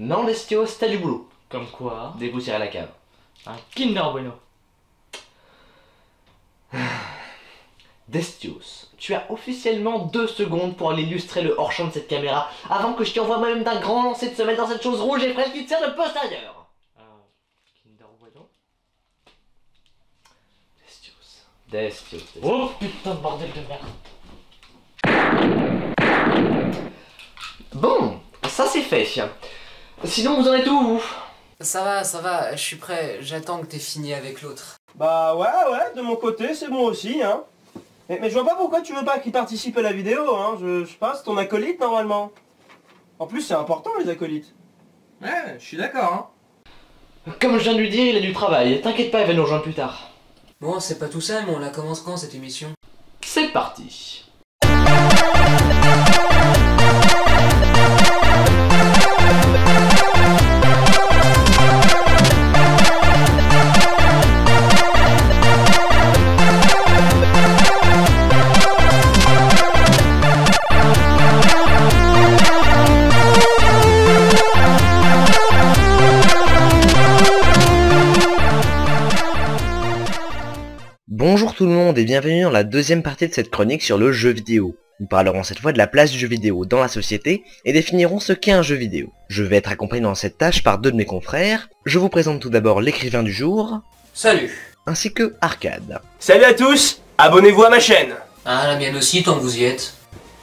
Non, Destios, t'as du boulot. Comme quoi? Dépoussiérer la cave. Un Kinder Bueno. Destios, tu as officiellement 2 secondes pour aller illustrer le hors-champ de cette caméra avant que je t'y envoie moi-même d'un grand lancer de semelle dans cette chose rouge et fraîche qui te sert de poste ailleurs. Kinder Bueno? Destios. Oh putain de bordel de merde. Bon, ça c'est fait. Sinon, vous en êtes où, vous? Ça va, je suis prêt, j'attends que t'aies fini avec l'autre. Bah ouais, de mon côté, c'est bon aussi, hein. Mais je vois pas pourquoi tu veux pas qu'il participe à la vidéo, hein. Je sais pas, c'est ton acolyte, normalement. En plus, c'est important, les acolytes. Ouais, je suis d'accord, hein. Comme je viens de lui dire, il a du travail. T'inquiète pas, il va nous rejoindre plus tard. Bon, c'est pas tout ça, mais on la commence quand, cette émission? C'est parti. Bonjour tout le monde et bienvenue dans la deuxième partie de cette chronique sur le jeu vidéo. Nous parlerons cette fois de la place du jeu vidéo dans la société et définirons ce qu'est un jeu vidéo. Je vais être accompagné dans cette tâche par 2 de mes confrères. Je vous présente tout d'abord l'écrivain du jour, Salut. ainsi que Arcade. Salut à tous, abonnez-vous à ma chaîne. Ah, la mienne aussi, tant que vous y êtes.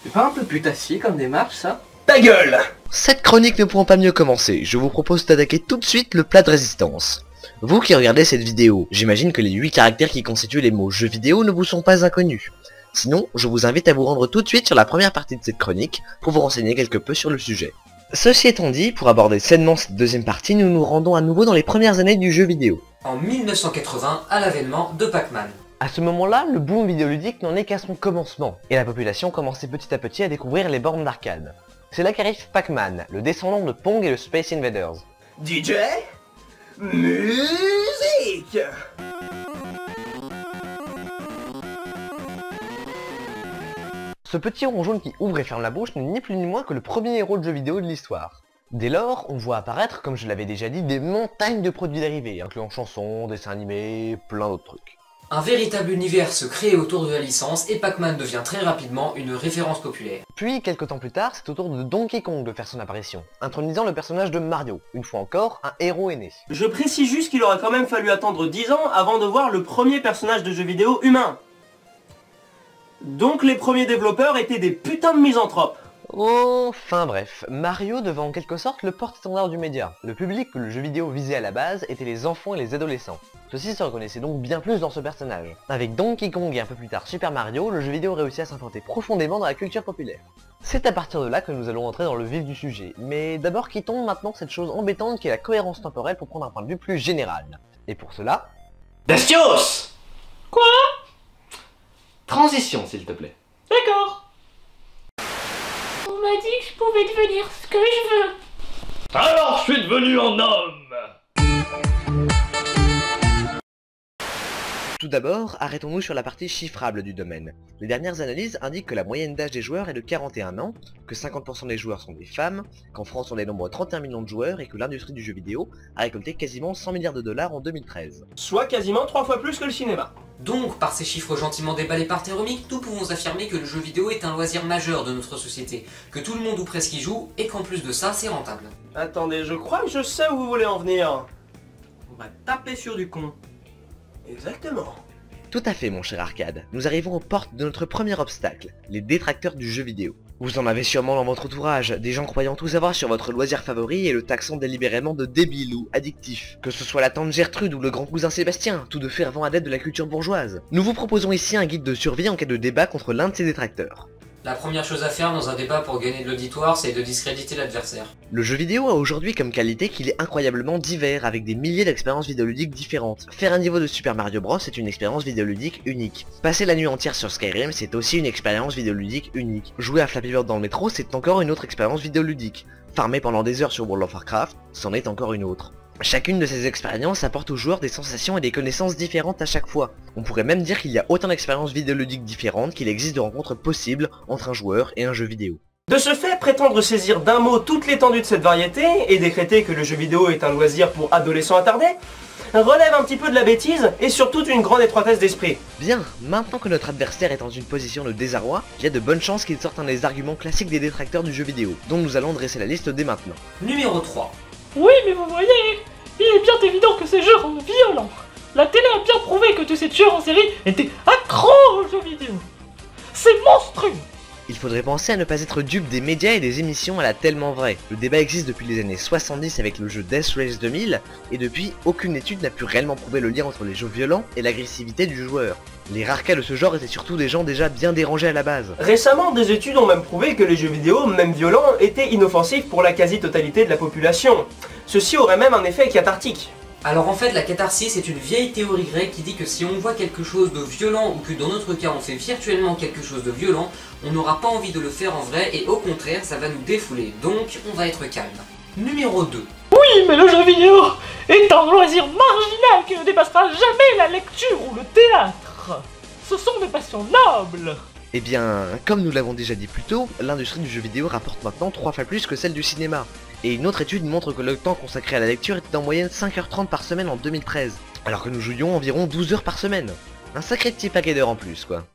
C'est pas un peu putassier comme démarche, ça? Ta gueule! Cette chronique ne pouvant pas mieux commencer, je vous propose d'attaquer tout de suite le plat de résistance. Vous qui regardez cette vidéo, j'imagine que les 8 caractères qui constituent les mots jeux vidéo ne vous sont pas inconnus. Sinon, je vous invite à vous rendre tout de suite sur la première partie de cette chronique pour vous renseigner quelque peu sur le sujet. Ceci étant dit, pour aborder sainement cette deuxième partie, nous nous rendons à nouveau dans les premières années du jeu vidéo. En 1980, à l'avènement de Pac-Man. À ce moment-là, le boom vidéoludique n'en est qu'à son commencement, et la population commençait petit à petit à découvrir les bornes d'arcade. C'est là qu'arrive Pac-Man, le descendant de Pong et de Space Invaders. DJ? Musique! Ce petit rond jaune qui ouvre et ferme la bouche n'est ni plus ni moins que le premier héros de jeu vidéo de l'histoire. Dès lors, on voit apparaître, comme je l'avais déjà dit, des montagnes de produits dérivés, incluant chansons, dessins animés, plein d'autres trucs. Un véritable univers se crée autour de la licence et Pac-Man devient très rapidement une référence populaire. Puis, quelques temps plus tard, c'est au tour de Donkey Kong de faire son apparition, intronisant le personnage de Mario. Une fois encore, un héros est né. Je précise juste qu'il aurait quand même fallu attendre 10 ans avant de voir le premier personnage de jeu vidéo humain. Donc les premiers développeurs étaient des putains de misanthropes. Enfin bref, Mario devint en quelque sorte le porte-étendard du média. Le public que le jeu vidéo visait à la base était les enfants et les adolescents. Ceux-ci se reconnaissaient donc bien plus dans ce personnage. Avec Donkey Kong et un peu plus tard Super Mario, le jeu vidéo réussit à s'implanter profondément dans la culture populaire. C'est à partir de là que nous allons entrer dans le vif du sujet, mais d'abord quittons maintenant cette chose embêtante qui est la cohérence temporelle pour prendre un point de vue plus général. Et pour cela... Destios! Quoi? Transition s'il te plaît. D'accord. On m'a dit que je pouvais devenir ce que je veux. Alors je suis devenu un homme. Tout d'abord, arrêtons-nous sur la partie chiffrable du domaine. Les dernières analyses indiquent que la moyenne d'âge des joueurs est de 41 ans, que 50% des joueurs sont des femmes, qu'en France on dénombre 31 millions de joueurs et que l'industrie du jeu vidéo a récolté quasiment 100 milliards de dollars en 2013. Soit quasiment 3 fois plus que le cinéma. Donc, par ces chiffres gentiment déballés par Théromique, nous pouvons affirmer que le jeu vidéo est un loisir majeur de notre société, que tout le monde ou presque y joue, et qu'en plus de ça, c'est rentable. Attendez, je crois que je sais où vous voulez en venir. On va taper sur du con. Exactement. Tout à fait mon cher Arcade, nous arrivons aux portes de notre premier obstacle, les détracteurs du jeu vidéo. Vous en avez sûrement dans votre entourage, des gens croyant tout savoir sur votre loisir favori et le taxant délibérément de débile ou addictif. Que ce soit la tante Gertrude ou le grand cousin Sébastien, tous deux fervents adeptes de la culture bourgeoise. Nous vous proposons ici un guide de survie en cas de débat contre l'un de ces détracteurs. La première chose à faire dans un débat pour gagner de l'auditoire, c'est de discréditer l'adversaire. Le jeu vidéo a aujourd'hui comme qualité qu'il est incroyablement divers, avec des milliers d'expériences vidéoludiques différentes. Faire un niveau de Super Mario Bros est une expérience vidéoludique unique. Passer la nuit entière sur Skyrim, c'est aussi une expérience vidéoludique unique. Jouer à Flappy Bird dans le métro, c'est encore une autre expérience vidéoludique. Farmer pendant des heures sur World of Warcraft, c'en est encore une autre. Chacune de ces expériences apporte aux joueurs des sensations et des connaissances différentes à chaque fois. On pourrait même dire qu'il y a autant d'expériences vidéoludiques différentes qu'il existe de rencontres possibles entre un joueur et un jeu vidéo. De ce fait, prétendre saisir d'un mot toute l'étendue de cette variété et décréter que le jeu vidéo est un loisir pour adolescents attardés relève un petit peu de la bêtise et surtout d'une grande étroitesse d'esprit. Bien, maintenant que notre adversaire est dans une position de désarroi, il y a de bonnes chances qu'il sorte un des arguments classiques des détracteurs du jeu vidéo, dont nous allons dresser la liste dès maintenant. Numéro 3. Oui, mais vous voyez, il est bien évident que ces jeux rendent violents. La télé a bien prouvé que tous ces tueurs en série étaient accros aux jeux vidéo. C'est monstrueux. Il faudrait penser à ne pas être dupe des médias et des émissions à la tellement vraie. Le débat existe depuis les années 70 avec le jeu Death Race 2000, et depuis, aucune étude n'a pu réellement prouver le lien entre les jeux violents et l'agressivité du joueur. Les rares cas de ce genre étaient surtout des gens déjà bien dérangés à la base. Récemment, des études ont même prouvé que les jeux vidéo, même violents, étaient inoffensifs pour la quasi-totalité de la population. Ceci aurait même un effet cathartique. Alors en fait, la catharsis est une vieille théorie grecque qui dit que si on voit quelque chose de violent ou que dans notre cas on fait virtuellement quelque chose de violent, on n'aura pas envie de le faire en vrai et au contraire ça va nous défouler, donc on va être calme. Numéro 2. Oui, mais le jeu vidéo est un loisir marginal qui ne dépassera jamais la lecture ou le théâtre. Ce sont des passions nobles. Eh bien, comme nous l'avons déjà dit plus tôt, l'industrie du jeu vidéo rapporte maintenant 3 fois plus que celle du cinéma. Et une autre étude montre que le temps consacré à la lecture était en moyenne 5h30 par semaine en 2013, alors que nous jouions environ 12 heures par semaine. Un sacré petit paquet d'heures en plus, quoi.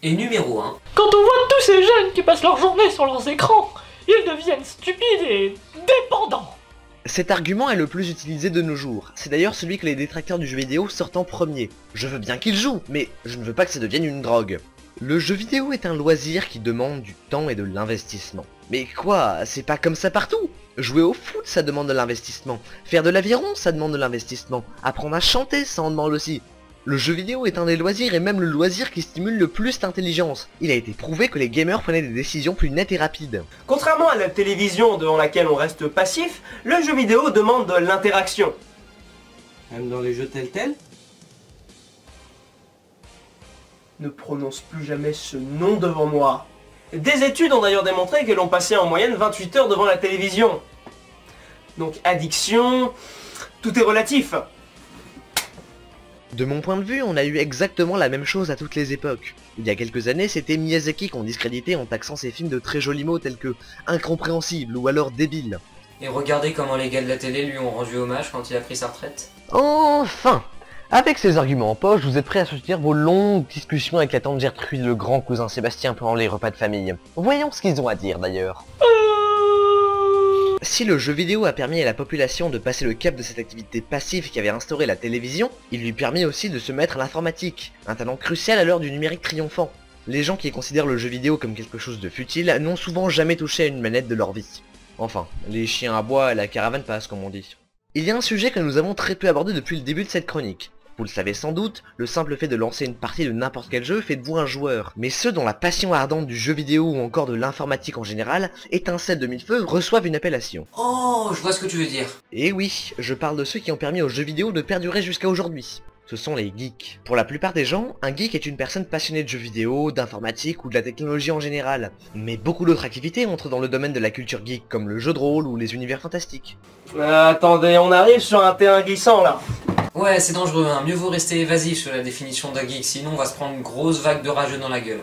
Et numéro 1. Quand on voit tous ces jeunes qui passent leur journée sur leurs écrans, ils deviennent stupides et dépendants. Cet argument est le plus utilisé de nos jours. C'est d'ailleurs celui que les détracteurs du jeu vidéo sortent en premier. Je veux bien qu'ils jouent, mais je ne veux pas que ça devienne une drogue. Le jeu vidéo est un loisir qui demande du temps et de l'investissement. Mais quoi, c'est pas comme ça partout. Jouer au foot, ça demande de l'investissement. Faire de l'aviron, ça demande de l'investissement. Apprendre à chanter, ça en demande aussi. Le jeu vidéo est un des loisirs et même le loisir qui stimule le plus l'intelligence. Il a été prouvé que les gamers prenaient des décisions plus nettes et rapides. Contrairement à la télévision devant laquelle on reste passif, le jeu vidéo demande de l'interaction. Même dans les jeux tels. Ne prononce plus jamais ce nom devant moi. Des études ont d'ailleurs démontré que l'on passait en moyenne 28 heures devant la télévision. Donc addiction, tout est relatif. De mon point de vue, on a eu exactement la même chose à toutes les époques. Il y a quelques années, c'était Miyazaki qu'on discréditait en taxant ses films de très jolis mots tels que incompréhensible ou alors débile. Et regardez comment les gars de la télé lui ont rendu hommage quand il a pris sa retraite. Enfin! Avec ces arguments en poche, vous êtes prêts à soutenir vos longues discussions avec la tante Gertrude et le grand cousin Sébastien pendant les repas de famille. Voyons ce qu'ils ont à dire d'ailleurs. Si le jeu vidéo a permis à la population de passer le cap de cette activité passive qui avait instauré la télévision, il lui permet aussi de se mettre à l'informatique, un talent crucial à l'heure du numérique triomphant. Les gens qui considèrent le jeu vidéo comme quelque chose de futile n'ont souvent jamais touché à une manette de leur vie. Enfin, les chiens à bois et la caravane passe comme on dit. Il y a un sujet que nous avons très peu abordé depuis le début de cette chronique. Vous le savez sans doute, le simple fait de lancer une partie de n'importe quel jeu fait de vous un joueur. Mais ceux dont la passion ardente du jeu vidéo ou encore de l'informatique en général, étincelle de mille feux, reçoivent une appellation. Oh, je vois ce que tu veux dire. Et oui, je parle de ceux qui ont permis aux jeux vidéo de perdurer jusqu'à aujourd'hui. Ce sont les geeks. Pour la plupart des gens, un geek est une personne passionnée de jeux vidéo, d'informatique ou de la technologie en général. Mais beaucoup d'autres activités entrent dans le domaine de la culture geek, comme le jeu de rôle ou les univers fantastiques. Attendez, on arrive sur un terrain glissant là. Ouais, c'est dangereux, hein. Mieux vaut rester évasif sur la définition d'un geek, sinon on va se prendre une grosse vague de rageux dans la gueule.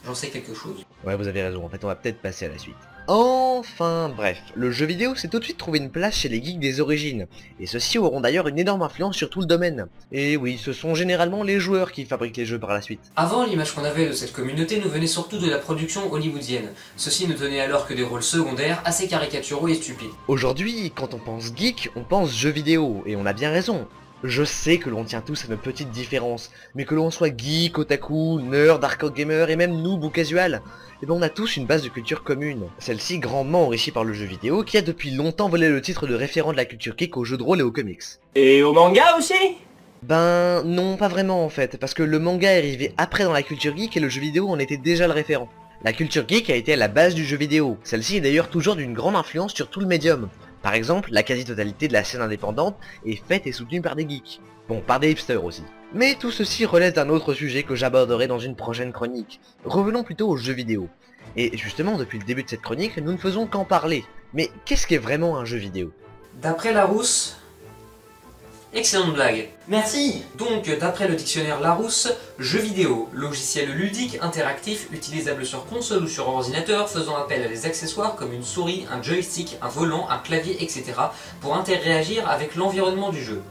J'en sais quelque chose. Ouais, vous avez raison, en fait on va peut-être passer à la suite. Enfin bref, le jeu vidéo s'est tout de suite trouvé une place chez les geeks des origines, et ceux-ci auront d'ailleurs une énorme influence sur tout le domaine. Et oui, ce sont généralement les joueurs qui fabriquent les jeux par la suite. Avant, l'image qu'on avait de cette communauté nous venait surtout de la production hollywoodienne. Ceux-ci ne tenaient alors que des rôles secondaires assez caricaturaux et stupides. Aujourd'hui, quand on pense geek, on pense jeux vidéo, et on a bien raison. Je sais que l'on tient tous à nos petites différences, mais que l'on soit geek, otaku, nerd, hardcore gamer et même noob ou casual, eh ben on a tous une base de culture commune. Celle-ci grandement enrichie par le jeu vidéo qui a depuis longtemps volé le titre de référent de la culture geek aux jeux de rôle et aux comics. Et au manga aussi? Ben non, pas vraiment en fait, parce que le manga est arrivé après dans la culture geek et le jeu vidéo en était déjà le référent. La culture geek a été à la base du jeu vidéo, celle-ci est d'ailleurs toujours d'une grande influence sur tout le médium. Par exemple, la quasi-totalité de la scène indépendante est faite et soutenue par des geeks. Bon, par des hipsters aussi. Mais tout ceci relève d'un autre sujet que j'aborderai dans une prochaine chronique. Revenons plutôt aux jeux vidéo. Et justement, depuis le début de cette chronique, nous ne faisons qu'en parler. Mais qu'est-ce qu'est vraiment un jeu vidéo? D'après Larousse, Excellente blague. Merci. Donc, d'après le dictionnaire Larousse, jeu vidéo, logiciel ludique, interactif, utilisable sur console ou sur ordinateur, faisant appel à des accessoires comme une souris, un joystick, un volant, un clavier, etc. pour interagir avec l'environnement du jeu.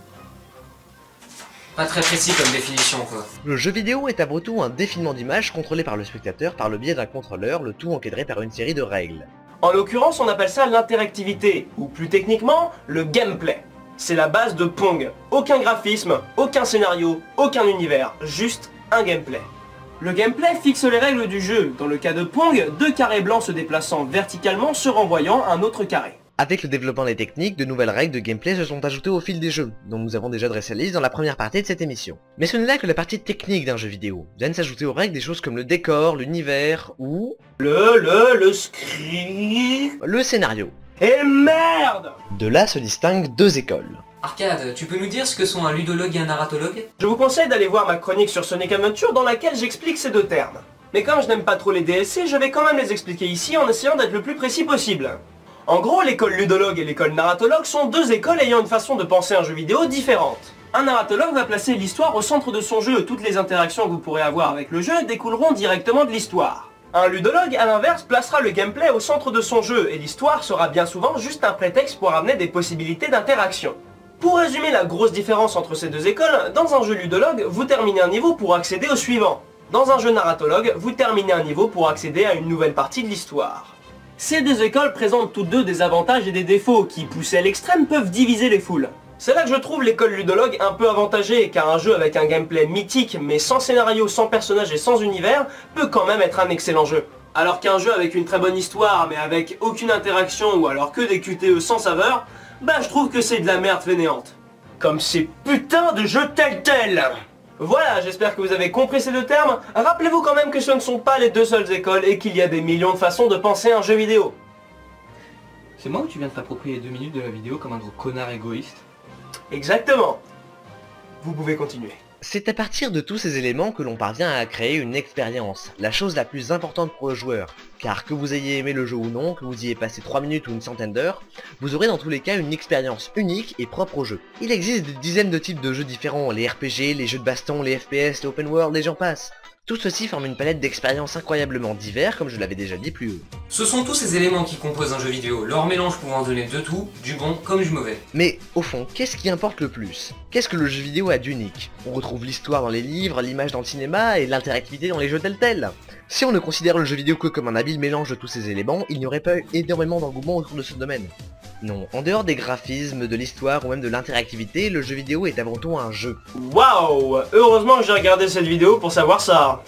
Pas très précis comme définition, quoi. Le jeu vidéo est avant tout un défilement d'images contrôlé par le spectateur par le biais d'un contrôleur, le tout encadré par une série de règles. En l'occurrence, on appelle ça l'interactivité, ou plus techniquement, le gameplay. C'est la base de Pong. Aucun graphisme, aucun scénario, aucun univers, juste un gameplay. Le gameplay fixe les règles du jeu. Dans le cas de Pong, 2 carrés blancs se déplaçant verticalement se renvoyant un autre carré. Avec le développement des techniques, de nouvelles règles de gameplay se sont ajoutées au fil des jeux, dont nous avons déjà dressé la liste dans la première partie de cette émission. Mais ce n'est là que la partie technique d'un jeu vidéo. Viennent s'ajouter aux règles des choses comme le décor, l'univers ou... le script... le scénario. Et merde! De là se distinguent 2 écoles. Arcade, tu peux nous dire ce que sont un ludologue et un narratologue? Je vous conseille d'aller voir ma chronique sur Sonic Adventure dans laquelle j'explique ces 2 termes. Mais comme je n'aime pas trop les DSC, je vais quand même les expliquer ici en essayant d'être le plus précis possible. En gros, l'école ludologue et l'école narratologue sont 2 écoles ayant une façon de penser un jeu vidéo différente. Un narratologue va placer l'histoire au centre de son jeu. Toutes les interactions que vous pourrez avoir avec le jeu découleront directement de l'histoire. Un ludologue, à l'inverse, placera le gameplay au centre de son jeu, et l'histoire sera bien souvent juste un prétexte pour amener des possibilités d'interaction. Pour résumer la grosse différence entre ces 2 écoles, dans un jeu ludologue, vous terminez un niveau pour accéder au suivant. Dans un jeu narratologue, vous terminez un niveau pour accéder à une nouvelle partie de l'histoire. Ces 2 écoles présentent toutes 2 des avantages et des défauts qui, poussés à l'extrême, peuvent diviser les foules. C'est là que je trouve l'école ludologue un peu avantagée, car un jeu avec un gameplay mythique, mais sans scénario, sans personnage et sans univers, peut quand même être un excellent jeu. Alors qu'un jeu avec une très bonne histoire, mais avec aucune interaction, ou alors que des QTE sans saveur, bah je trouve que c'est de la merde fainéante. Comme ces putains de jeux Telltale. Voilà, j'espère que vous avez compris ces 2 termes. Rappelez-vous quand même que ce ne sont pas les 2 seules écoles, et qu'il y a des millions de façons de penser un jeu vidéo. C'est moi ou tu viens de t'approprier 2 minutes de la vidéo comme un gros connard égoïste? Exactement. Vous pouvez continuer. C'est à partir de tous ces éléments que l'on parvient à créer une expérience, la chose la plus importante pour le joueur. Car que vous ayez aimé le jeu ou non, que vous y ayez passé 3 minutes ou une centaine d'heures, vous aurez dans tous les cas une expérience unique et propre au jeu. Il existe des dizaines de types de jeux différents, les RPG, les jeux de baston, les FPS, les open world, et j'en passe. Tout ceci forme une palette d'expériences incroyablement divers, comme je l'avais déjà dit plus haut. Ce sont tous ces éléments qui composent un jeu vidéo, leur mélange pouvant donner de tout, du bon comme du mauvais. Mais au fond, qu'est-ce qui importe le plus? Qu'est-ce que le jeu vidéo a d'unique? On retrouve l'histoire dans les livres, l'image dans le cinéma et l'interactivité dans les jeux Telltale. Si on ne considère le jeu vidéo que comme un habile mélange de tous ces éléments, il n'y aurait pas eu énormément d'engouement autour de ce domaine. Non, en dehors des graphismes, de l'histoire ou même de l'interactivité, le jeu vidéo est avant tout un jeu. Waouh! Heureusement que j'ai regardé cette vidéo pour savoir ça.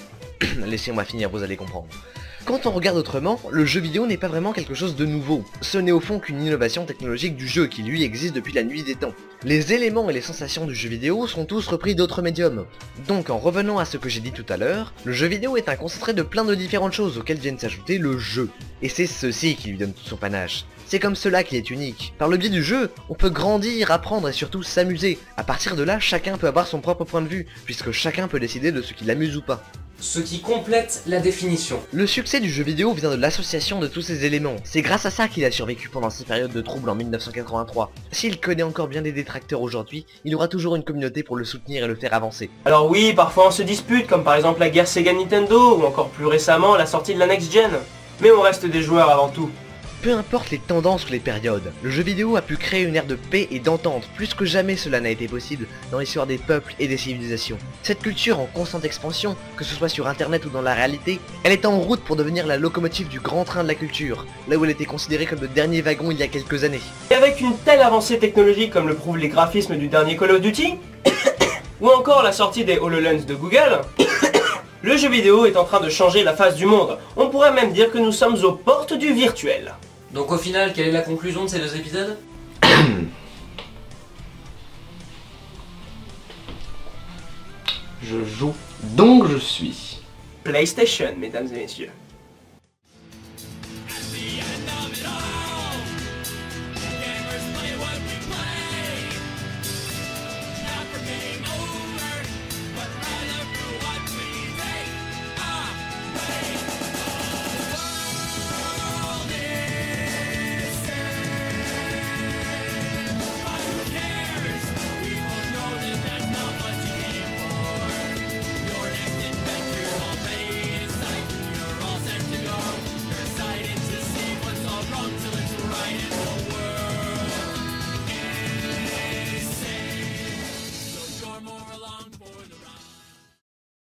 Laissez-moi finir, vous allez comprendre. Quand on regarde autrement, le jeu vidéo n'est pas vraiment quelque chose de nouveau. Ce n'est au fond qu'une innovation technologique du jeu qui lui existe depuis la nuit des temps. Les éléments et les sensations du jeu vidéo sont tous repris d'autres médiums. Donc en revenant à ce que j'ai dit tout à l'heure, le jeu vidéo est un concentré de plein de différentes choses auxquelles viennent s'ajouter le jeu. Et c'est ceci qui lui donne tout son panache. C'est comme cela qu'il est unique. Par le biais du jeu, on peut grandir, apprendre et surtout s'amuser. À partir de là, chacun peut avoir son propre point de vue, puisque chacun peut décider de ce qui l'amuse ou pas. Ce qui complète la définition. Le succès du jeu vidéo vient de l'association de tous ces éléments. C'est grâce à ça qu'il a survécu pendant ces périodes de troubles en 1983. S'il connaît encore bien des détracteurs aujourd'hui, il aura toujours une communauté pour le soutenir et le faire avancer. Alors oui, parfois on se dispute, comme par exemple la guerre Sega Nintendo, ou encore plus récemment la sortie de la Next Gen. Mais on reste des joueurs avant tout. Peu importe les tendances ou les périodes, le jeu vidéo a pu créer une ère de paix et d'entente, plus que jamais cela n'a été possible dans l'histoire des peuples et des civilisations. Cette culture en constante expansion, que ce soit sur internet ou dans la réalité, elle est en route pour devenir la locomotive du grand train de la culture, là où elle était considérée comme le dernier wagon il y a quelques années. Et avec une telle avancée technologique comme le prouvent les graphismes du dernier Call of Duty, ou encore la sortie des HoloLens de Google, le jeu vidéo est en train de changer la face du monde. On pourrait même dire que nous sommes aux portes du virtuel. Donc au final, quelle est la conclusion de ces 2 épisodes? Je joue, donc je suis. PlayStation, mesdames et messieurs.